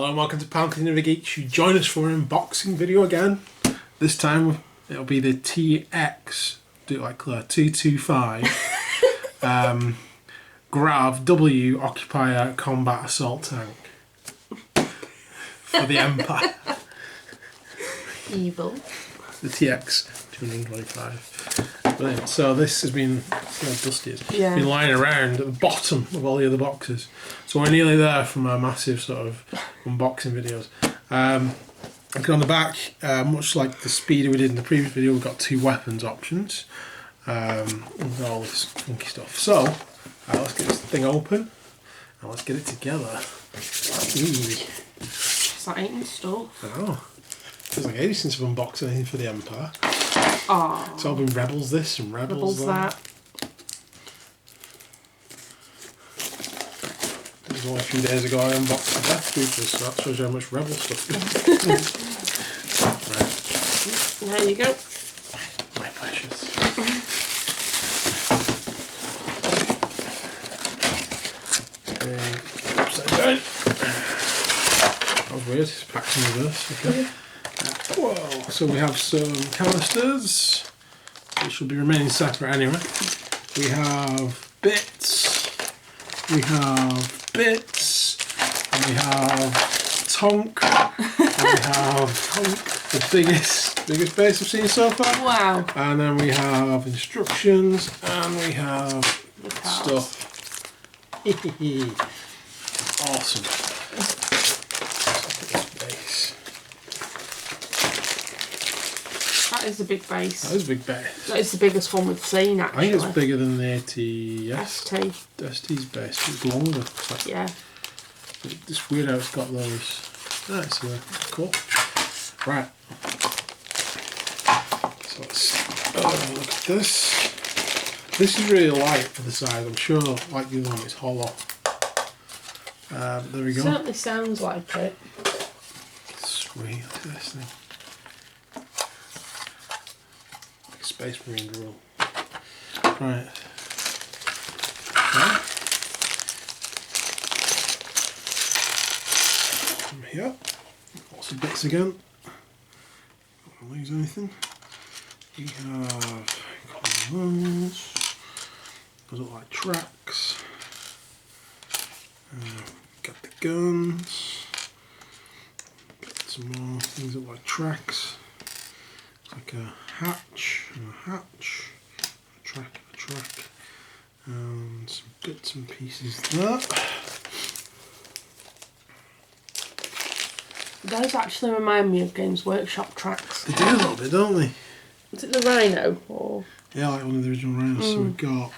Hello and welcome to Pounding the Geeks. You join us for an unboxing video again. This time it'll be the TX-225 GAVw Occupier Combat Assault Tank for the Empire. Evil. The TX-225. Brilliant. So this has been, see how dusty it is. Yeah. Been lying around at the bottom of all the other boxes. So we're nearly there from our massive sort of unboxing videos. Look on the back, much like the speeder we did in the previous video, we've got two weapons options. With all this funky stuff. So let's get this thing open and let's get it together. Exciting stuff. I know. Feels like ages since I've unboxed anything for the Empire. Oh. It's all been Rebels this and Rebels that. It was only a few days ago I unboxed the Death Troopers, so that shows you how much Rebel stuff is. Right. There you go. My precious. Okay, upside down. That was weird, it's packed in reverse. Okay. Whoa, so we have some canisters, which will be remaining separate anyway. We have bits, and we have tonk, and we have the biggest base I've seen so far. Wow. And then we have instructions, and we have stuff. Awesome. That is a big base. That is a big base. That is the biggest one we've seen, actually. I think it's bigger than the ST's base. It's longer. Like, yeah. It's weird how it's got those. That's cool. Right. So let's look at this. This is really light for the size. I'm sure, like the other one, it's hollow. There we go. Certainly sounds like it. Sweet. Look at this thing. Space Marine drill. Right. Okay. From here. Lots of bits again. Don't lose anything. We have ones. Those look like tracks. Got the guns. Got some more things that look like tracks. Like a hatch, and a hatch, a track, and some bits and pieces there. Those actually remind me of Games Workshop tracks. They do a little bit, don't they? Is it the Rhino? Or? Yeah, like one of the original Rhinos. So we've got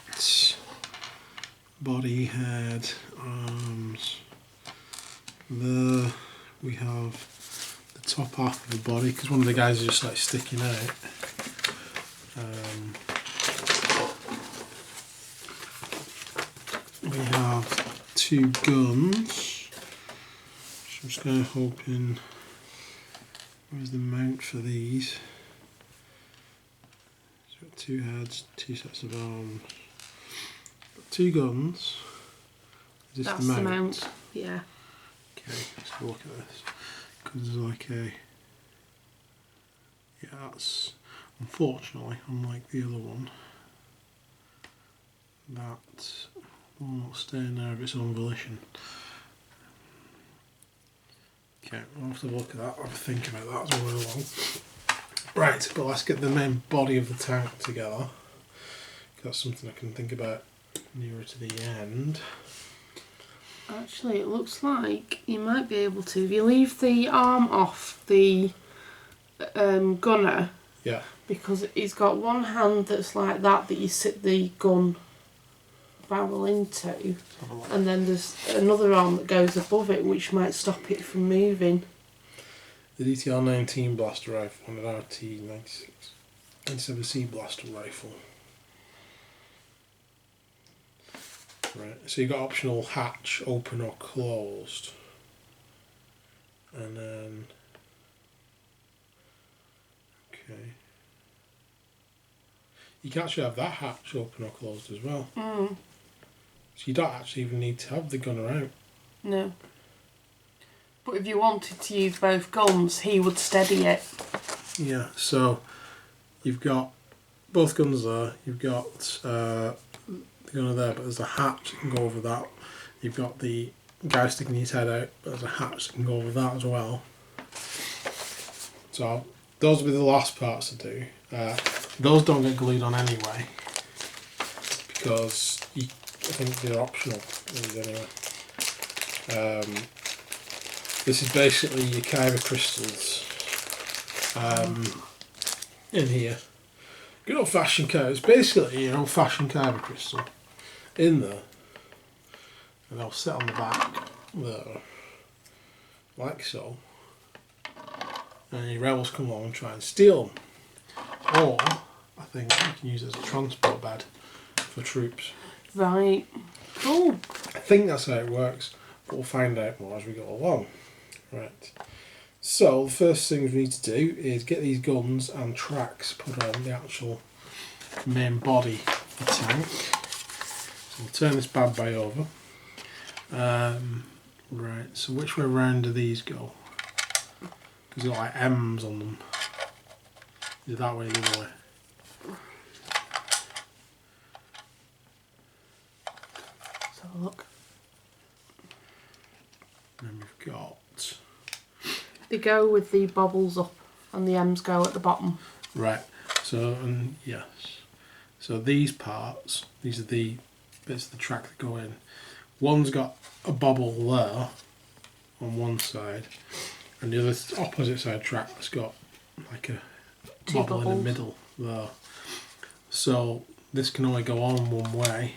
body, head, arms. There we have the top half of the body, because one of the guys is just like sticking out. We have two guns. I'm just kind of hoping, where's the mount for these? So we've got two heads, two sets of arms. Got two guns. Is this That's the mount? Yeah. Okay, let's have a look at this. Because there's like a... Yeah, that's... Unfortunately, unlike the other one, that will not stay in there of its own volition. Okay, we'll have to look at that, have a think about that as we go along. Right, but let's get the main body of the tank together. That's something I can think about nearer to the end. Actually, it looks like you might be able to. If you leave the arm off the gunner, yeah, because he's got one hand that's like that you sit the gun barrel into, and then there's another arm that goes above it which might stop it from moving. The DTR-19 blaster rifle and an RT-97C blaster rifle. Right, so you've got optional hatch, open or closed. And then... Okay. You can actually have that hatch open or closed as well. Mm. So you don't actually even need to have the gunner out. No. But if you wanted to use both guns, he would steady it. Yeah, so you've got both guns there, you've got the gun there, but there's a hatch that can go over that. You've got the guy sticking his head out, but there's a hatch that can go over that as well. So those will be the last parts to do. Those don't get glued on anyway, because I think they're optional anyway. This is basically your kyber crystals in here. Good old fashioned kyber. It's basically your old fashioned kyber crystal in there, and they'll sit on the back there, like so. And your rebels come along and try and steal them. Or I think you can use it as a transport bed for troops. Right. Cool. I think that's how it works, but we'll find out more as we go along. Right. So the first thing we need to do is get these guns and tracks put on the actual main body of the tank. So we'll turn this bad boy over. Right, so which way round do these go? Because they've got like M's on them. Is it that way or the other way? Let's have a look. And then we've got... They go with the bobbles up and the M's go at the bottom. Right, so, and yes. So these parts, these are the bits of the track that go in. One's got a bobble there on one side, and the other opposite side track's got like a bobble in the middle there. So this can only go on one way,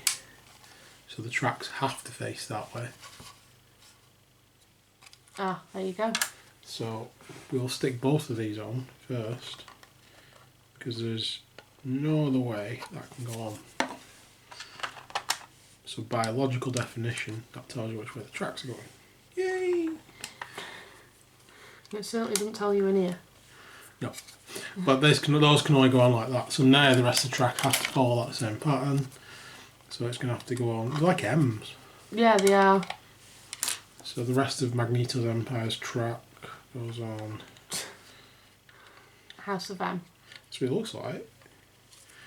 so the tracks have to face that way. Ah, there you go. So we'll stick both of these on first, because there's no other way that can go on. So by logical definition, that tells you which way the tracks are going. Yay! It certainly doesn't tell you in here. No. But those can only go on like that. So now the rest of the track has to follow that same pattern. So it's going to have to go on. They're like M's. Yeah, they are. So the rest of Magneto's Empire's track goes on. House of M. That's what it looks like.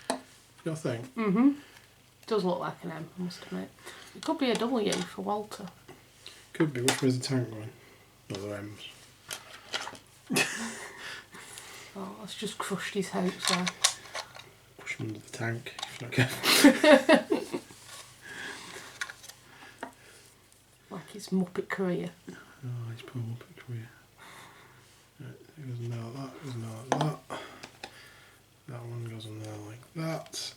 You got to think. Mm-hmm. Does look like an M, I must admit. It could be a W for Walter. Could be. Which way's the tank going? No, they're M's. Oh, that's just crushed his hopes there. Push him under the tank if you're not careful. Like his Muppet career. Oh, he's poor Muppet career. Right, it goes in there like that, goes in there like that. That one goes in there like that.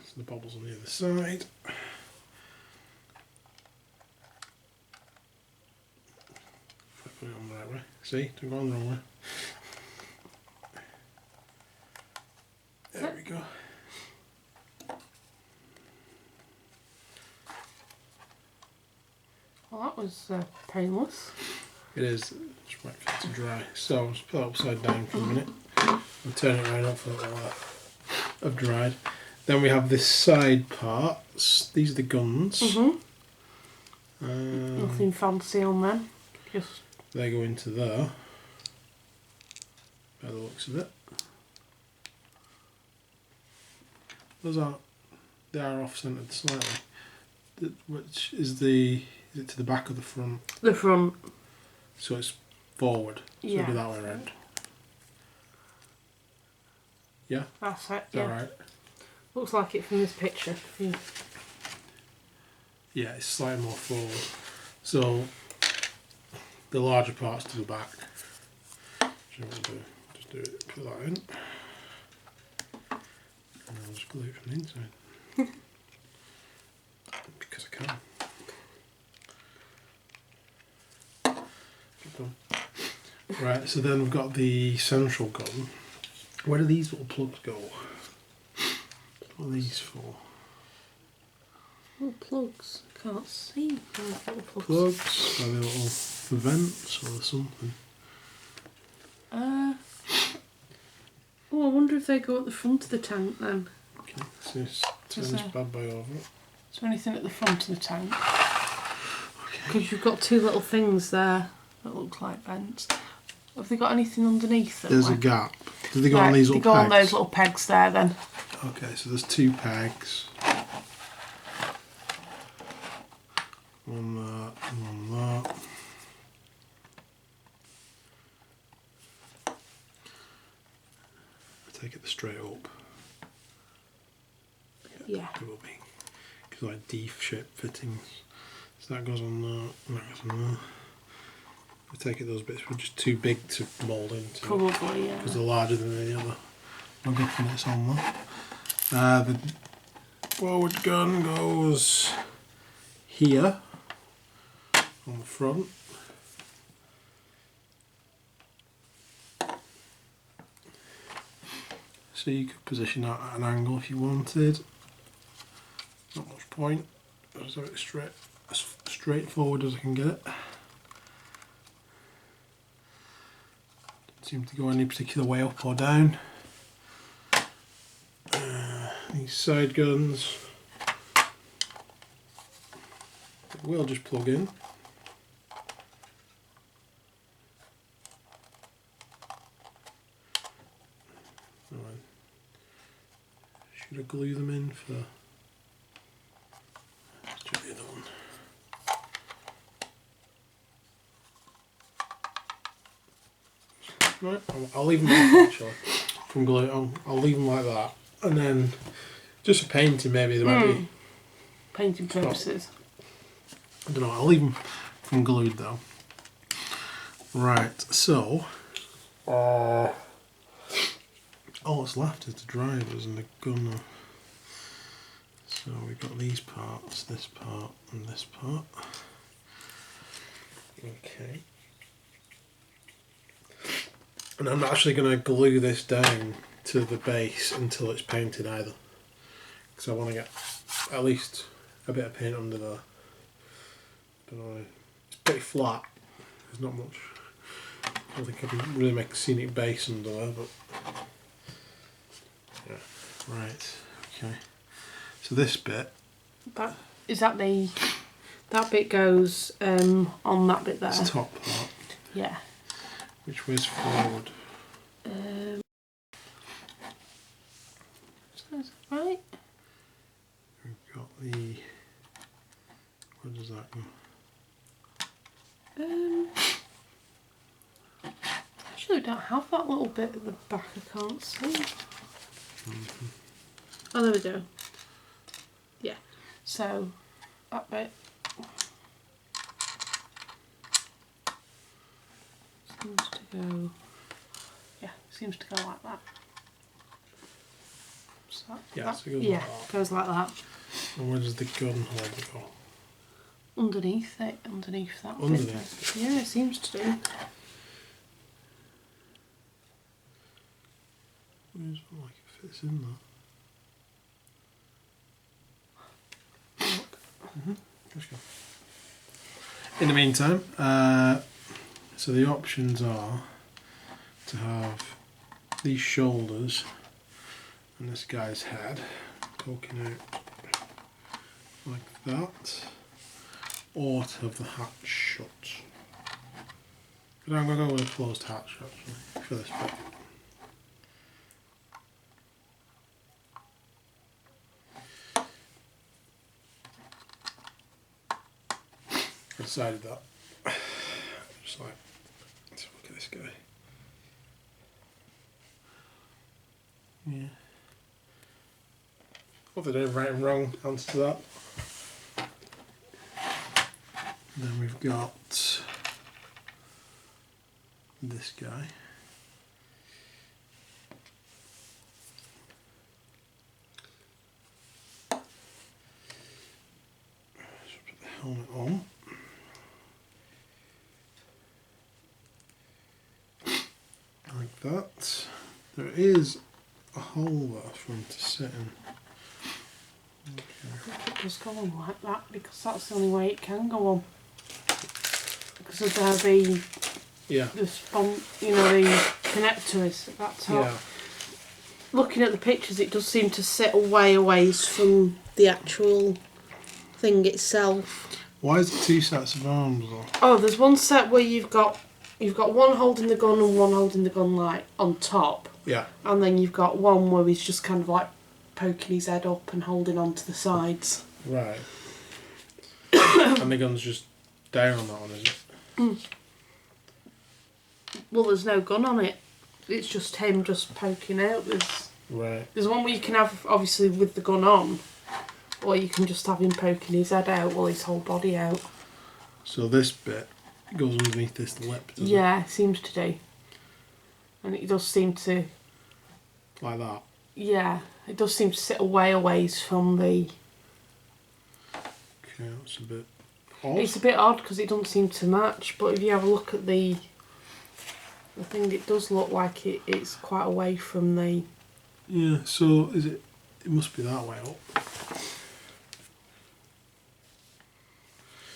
So the bobbles on the other side. If I put it on the right way. See? Don't go on the wrong way. There we go. Well, that was painless. It is. Just wait for it to dry. So I'll just put it upside down for a minute and turn it around up for all that have dried. Then we have this side parts. These are the guns. Mm-hmm. Nothing fancy on them. Just they go into there. By the looks of it. Those are they are off centred slightly. Which is it to the back of the front? the front. So it's forward. So Yeah. it'll be that way around. Yeah? That's it. Is that right? Looks like it from this picture. Yeah, it's slightly more forward. So the larger parts to the back. So we'll just do it, put that in. And I'll just glue it from the inside. Because I can. Good done. Right, so then we've got the central gun. Where do these little plugs go? What are these for? Oh, plugs. Can't see. Little plugs. Plugs? Are they little vents or something? Oh, I wonder if they go at the front of the tank then. Okay, so just turn this bad boy over. Is there anything at the front of the tank? Okay, Because you've got two little things there that look like vents. Have they got anything underneath them? There's a gap. Did they go on these little pegs? They go on those little pegs there then. Okay, so there's 2 pegs. One there, one there. Take it straight up. Yeah. It will be. Because like D-shaped fittings. So that goes on there, and that goes on there. I take it those bits were just too big to mould into. Probably, yeah. Because they're larger than the other lug it's on there. The forward gun goes here on the front. So you could position that at an angle if you wanted. Not much point. I'll just have it straight, as straightforward as I can get it. Doesn't seem to go any particular way up or down. These side guns will just plug in. Should I glue them in for? Let's do the other one. Right, I'll leave them off actually. From glue, I'll leave them like that, and then just for painting maybe there might be. Painting purposes. I don't know. I'll leave them from glued though. Right, so. All that's left is the drivers and the gunner. So we've got these parts, this part and this part. Okay. And I'm not actually going to glue this down to the base until it's painted either. Because I want to get at least a bit of paint under there. Don't know, it's pretty flat. There's not much. I don't think I can really make a scenic base under there, but yeah. Right. Okay. So this bit. That is that the that bit goes on that bit there. This top part. Yeah. Which way's forward? Is that right? We've got the. Where does that go? Actually, we don't have that little bit at the back. I can't see. Oh, there we go. Yeah. So that bit seems to go. Yeah, seems to go like that. So Yeah, so it goes yeah, like that. goes like that. And where does the gun hold go? Underneath it, underneath that Underneath bit. Yeah, it seems to do. It doesn't look like it fits in there. Let's go. In the meantime, so the options are to have these shoulders and this guy's head poking out like that, or to have the hatch shut. But I'm going to go with a closed hatch actually for this bit. I decided that. Just like, let's look at this guy. Yeah. Hope they don't right and wrong answer to that. And then we've got this guy. Let's put the helmet on. Like that. There is a hole there for him to sit in. Okay. I think it does go on like that because that's the only way it can go on. Because of how the the connector is at that top. Yeah. Looking at the pictures, it does seem to sit away from the actual thing itself. Why is it 2 sets of arms though? Oh, there's one set where you've got one holding the gun and one holding the gun like on top. Yeah. And then you've got one where he's just kind of like poking his head up and holding on to the sides. Right. And the gun's just down on that one, is it? Well, there's no gun on it. It's just him just poking out. There's one where you can have, obviously, with the gun on, or you can just have him poking his head out while his whole body out. So this bit goes underneath this lip, doesn't it? Yeah, it seems to do. And it does seem to... Like that? Yeah, it does seem to sit a ways from the... Okay, that's a bit odd. It's a bit odd because it doesn't seem to match, but if you have a look at the thing, it does look like it's quite away from the... Yeah, so is it... It must be that way up.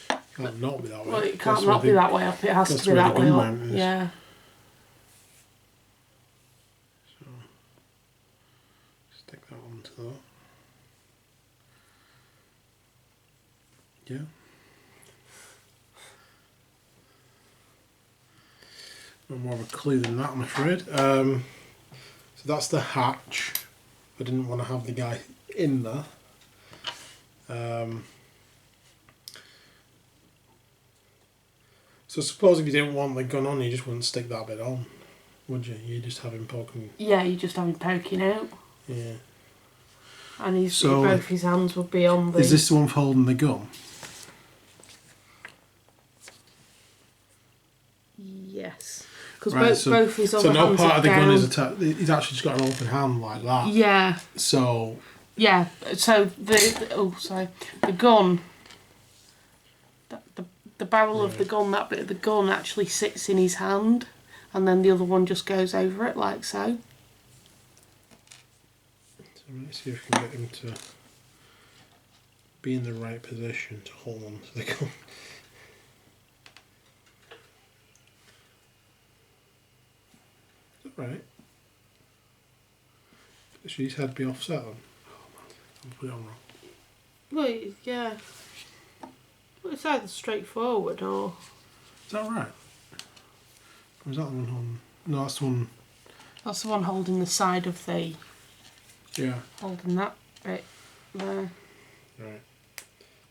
It can't not be that way. Well, it can't not be that way up, it has to be that way up. Yeah. So, stick that onto that. Yeah. No more of a clue than that, I'm afraid. So that's the hatch. I didn't want to have the guy in there. So suppose if you didn't want the gun on, you just wouldn't stick that bit on, would you? You just have him poking. Yeah, you just have him poking out. Yeah. And both his hands would be on the... Is this the one for holding the gun? Yes. Because Right, both his other hands no part are of the down. gun is attached. He's actually just got an open hand like that. Yeah. So. Yeah. So the gun. The barrel of the gun, that bit of the gun actually sits in his hand, and then the other one just goes over it like so. So let's see if we can get him to be in the right position to hold on to the gun. Is that right? Should his head be offset then? Oh man, I'll put it on wrong. Well, yeah. Well, it's either straightforward or... Is that right? Or is that the one holding... No, that's the one... That's the one holding the side of the... Yeah. Holding that bit there. Right.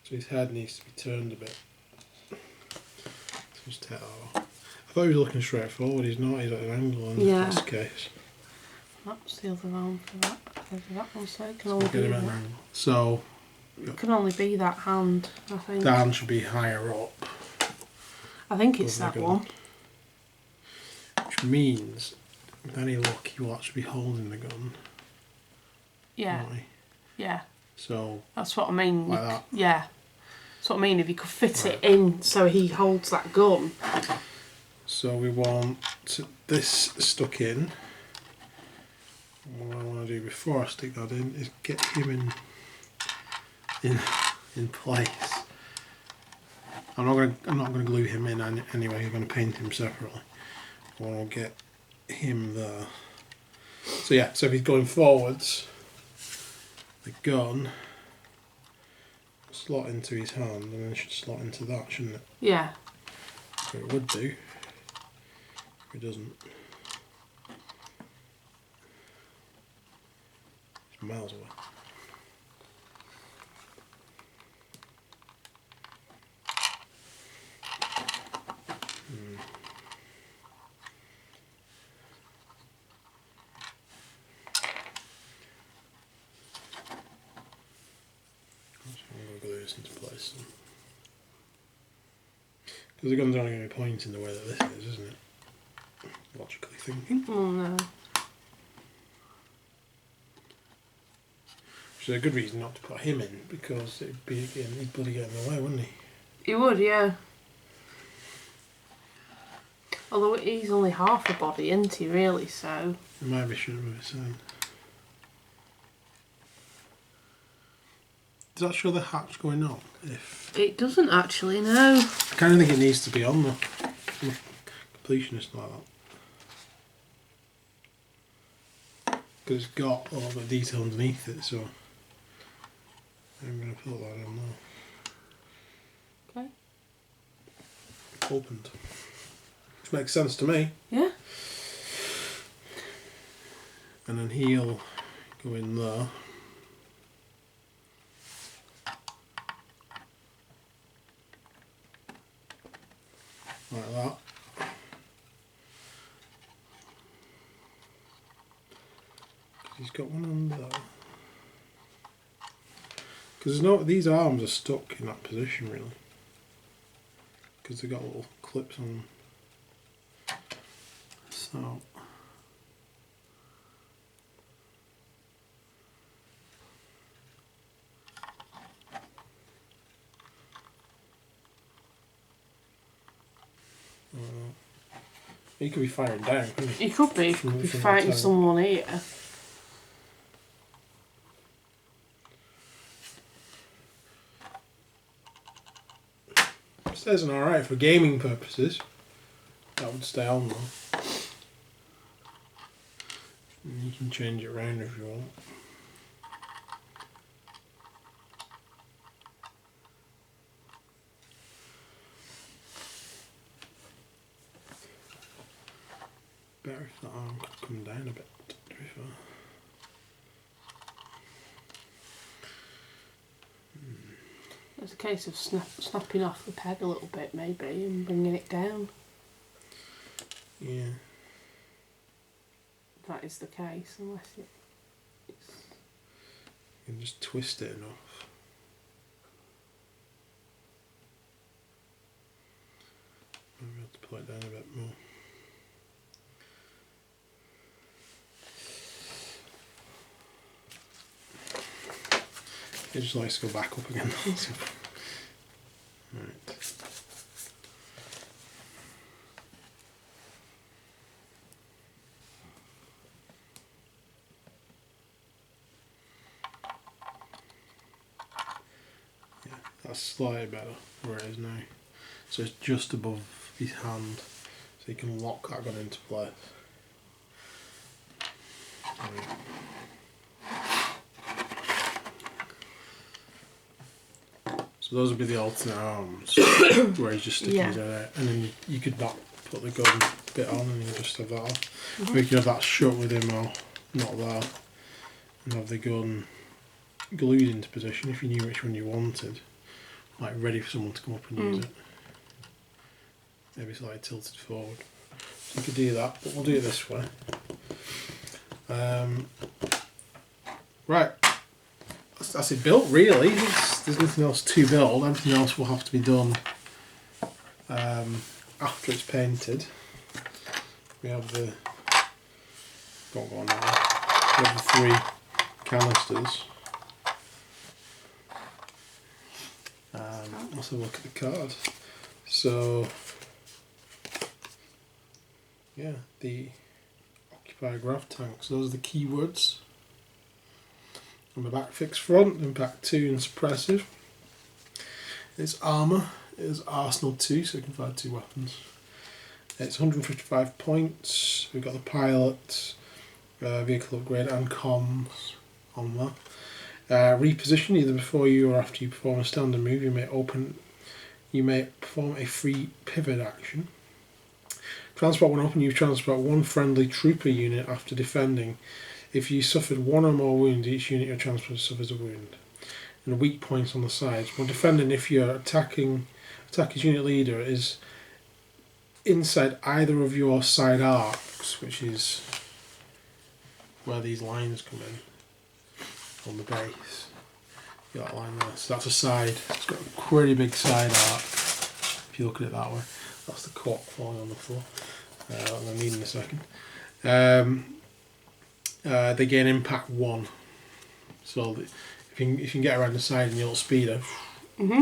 So his head needs to be turned a bit. Just take that off. I thought he was looking straight forward. He's not. He's at an angle in this case. That's the other arm for that. That one, so it can So only be that. So it can only be that hand, I think. The hand should be higher up. I think it's that one. Which means, with any luck, he will actually be holding the gun. Yeah. Yeah. So that's what I mean. Like that. Yeah. That's what I mean. If you could fit it in so he holds that gun. So we want this stuck in. What I want to do before I stick that in is get him in place. I'm not going to glue him in anyway. I'm going to paint him separately. I want to get him there. So yeah. So if he's going forwards, the gun will slot into his hand, and then it should slot into that, shouldn't it? Yeah. So it would do. If it doesn't, it's miles away. I'm going to glue this into place then. Because the gun's only going to be pointing the way that this is, isn't it? Logically thinking. Oh no. Which is a good reason not to put him in, because it'd be he'd bloody get in the way, wouldn't he? He would, yeah. Although he's only half a body, isn't he, really, so... It might be short of it soon. Does that show the hatch going on? If it doesn't actually, no. I kind of think it needs to be on though. I'm a completionist like that. Because it's got a lot of detail underneath it, so I'm going to put that on now. Okay. opened. Which makes sense to me. Yeah. And then he'll go in there. Like that. He's got one under there. Because these arms are stuck in that position really. Because they've got little clips on them. So he could be firing down, couldn't he? He could be. He could be fighting someone here. Stays on alright for gaming purposes. That would stay on though. And you can change it around if you want. Better if that arm could come down a bit, to be fair. It's a case of snapping off the peg a little bit maybe and bringing it down. Yeah. If that is the case, unless it's... You can just twist it enough. Maybe I have to pull it down a bit more. It just likes to go back up again. Right. Yeah, that's slightly better where it is now. So it's just above his hand, so you can lock that gun into place. Right. So those would be the alternate arms, where he's just sticking his head out, and then you could not put the gun bit on and you just have that off. Or you could have that shut with him or not there, and have the gun glued into position if you knew which one you wanted, like ready for someone to come up and use it. Maybe slightly tilted forward. So you could do that, but we'll do it this way. Right. That's it built really. There's nothing else to build. Everything else will have to be done after it's painted. We have the got one now. We have the 3 canisters. Let's have a look at the card. So yeah, the Occupier grav tanks. Those are the keywords. On the back, fixed front, impact 2 and suppressive. Its armour is Arsenal 2, so you can fire 2 weapons. It's 155 points. We've got the pilot, vehicle upgrade and comms on that. Reposition either before you or after you perform a standard move. You may perform a free pivot action. Transport when open, you transport 1 friendly trooper unit after defending. If you suffered 1 or more wounds, each unit you're transported suffers a wound. And weak points on the sides. When defending, if your attacker's unit leader is inside either of your side arcs, which is where these lines come in on the base, you got that line there. So that's a side. It's got a pretty big side arc. If you look at it that way, that's the cork falling on the floor. I'm going to need in a second. They gain impact 1. So if you can get around the side and your little speeder,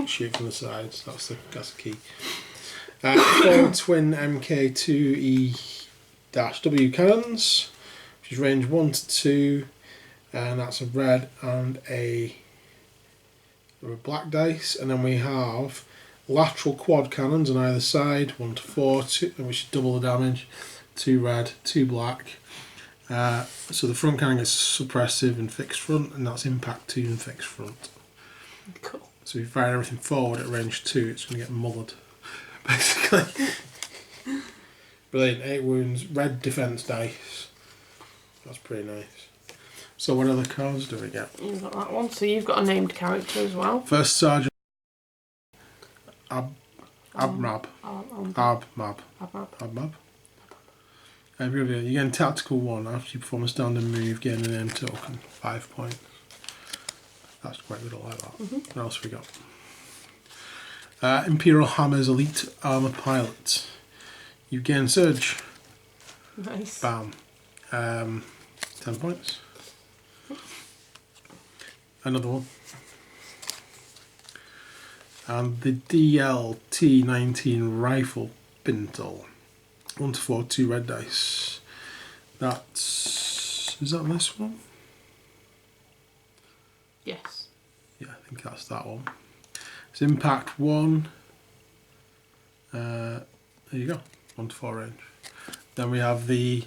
shoot from the sides. That's the key. 4 twin MK2E-W cannons, which is range 1 to 2, and that's a red and a black dice. And then we have lateral quad cannons on either side, 1 to 4, which is double the damage. 2 red, 2 black. So the front cannon gets suppressive and fixed front, and that's impact 2 and fixed front. Cool. So if you fire everything forward at range 2, it's going to get mothered. basically. Brilliant. 8 wounds, red defense dice. That's pretty nice. So what other cards do we get? You've got that one. So you've got a named character as well. First Sergeant Abmab. You get a tactical 1 after you perform a standard move, gain a name token, 5 points. That's quite good, I like that. What else have we got? Imperial Hammer's Elite Armour Pilot. You gain Surge. Nice. Bam. 10 points. Another one. And the DLT-19 Rifle Pintle. 1 to 4, 2 red dice. That's... Is that this one? Yes. Yeah, I think that's that one. It's Impact 1. There you go. 1 to 4 range. Then we have the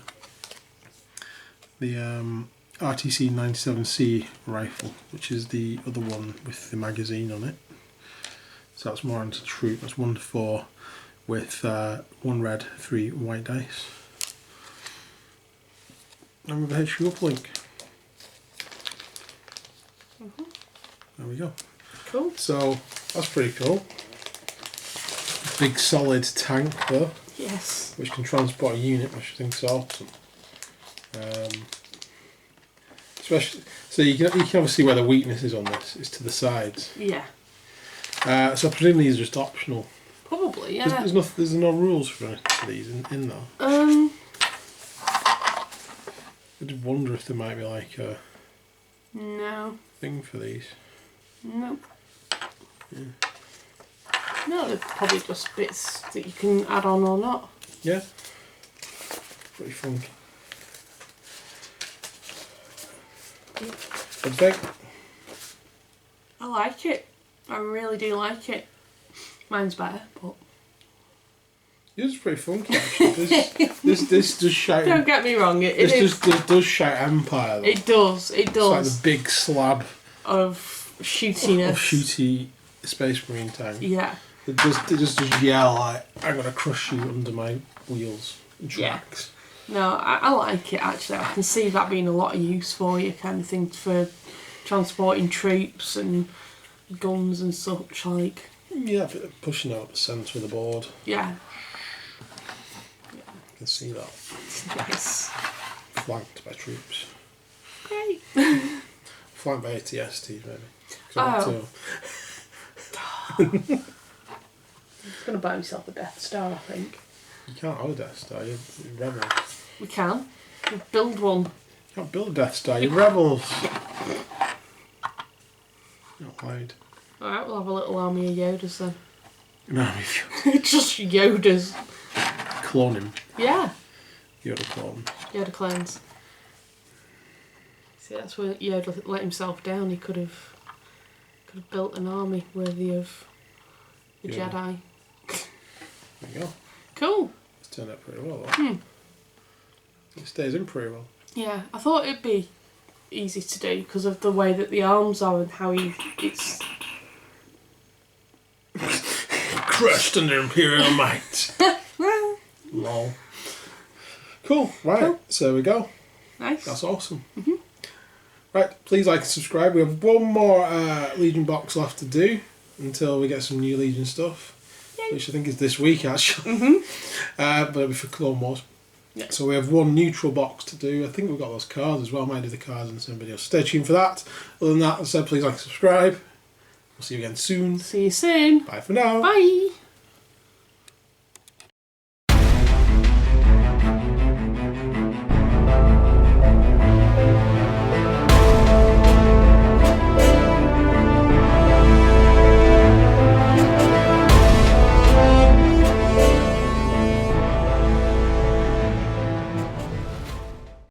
RTC 97C rifle, which is the other one with the magazine on it. So that's more into troop. That's 1 to 4 with 1 red, 3 white dice. And with a HQ uplink. There we go. Cool. So that's pretty cool. Big solid tank though. Yes. Which can transport a unit, which I think is awesome. Especially, so you can obviously see where the weakness is on this. It's to the sides. Yeah. So presumably these are just optional. Probably, yeah. There's no rules for these in there. I did wonder if there might be like a thing for these. Nope. Yeah. No, they're probably just bits that you can add on or not. Yeah. Pretty funky. What do you think? I like it. I really do like it. Mine's better, but... Yours is pretty funky actually. This does shout... Don't get me wrong, this does shout Empire though. It does, it does. It's like the big slab of shootiness. Of shooty Space Marine tank. Yeah. It just does yell like, I'm gonna crush you under my wheels and tracks. Yeah. No, I like it actually. I can see that being a lot of use for you, kind of thing, for transporting troops and guns and such like. Yeah, pushing out the centre of the board. Yeah. I can see that. Nice. Flanked by troops. Great. Flanked by ATSTs maybe. Oh. I'm going to buy myself a Death Star, I think. You can't have a Death Star, you're rebels. We can. We'll build one. You can't build a Death Star, you're rebels. Not hide. Alright, we'll have a little army of Yodas then. An army of Yodas. Just Yodas. Clone him. Yeah. Yoda clone. Yoda clones. See, that's where Yoda let himself down. He could have built an army worthy of the Jedi. There you go. Cool. It's turned out pretty well though. It stays in pretty well. Yeah, I thought it'd be easy to do because of the way that the arms are and how it's crushed under Imperial might. Lol. Cool. Right. Cool. So there we go. Nice. That's awesome. Right. Please like and subscribe. We have one more Legion box left to do until we get some new Legion stuff. Yay. Which I think is this week actually. But it'll be for Clone Wars. Yeah. So we have one neutral box to do. I think we've got those cards as well. I might do the cards in some video. Stay tuned for that. Other than that, as I said, please like and subscribe. We'll see you again soon. See you soon. Bye for now. Bye.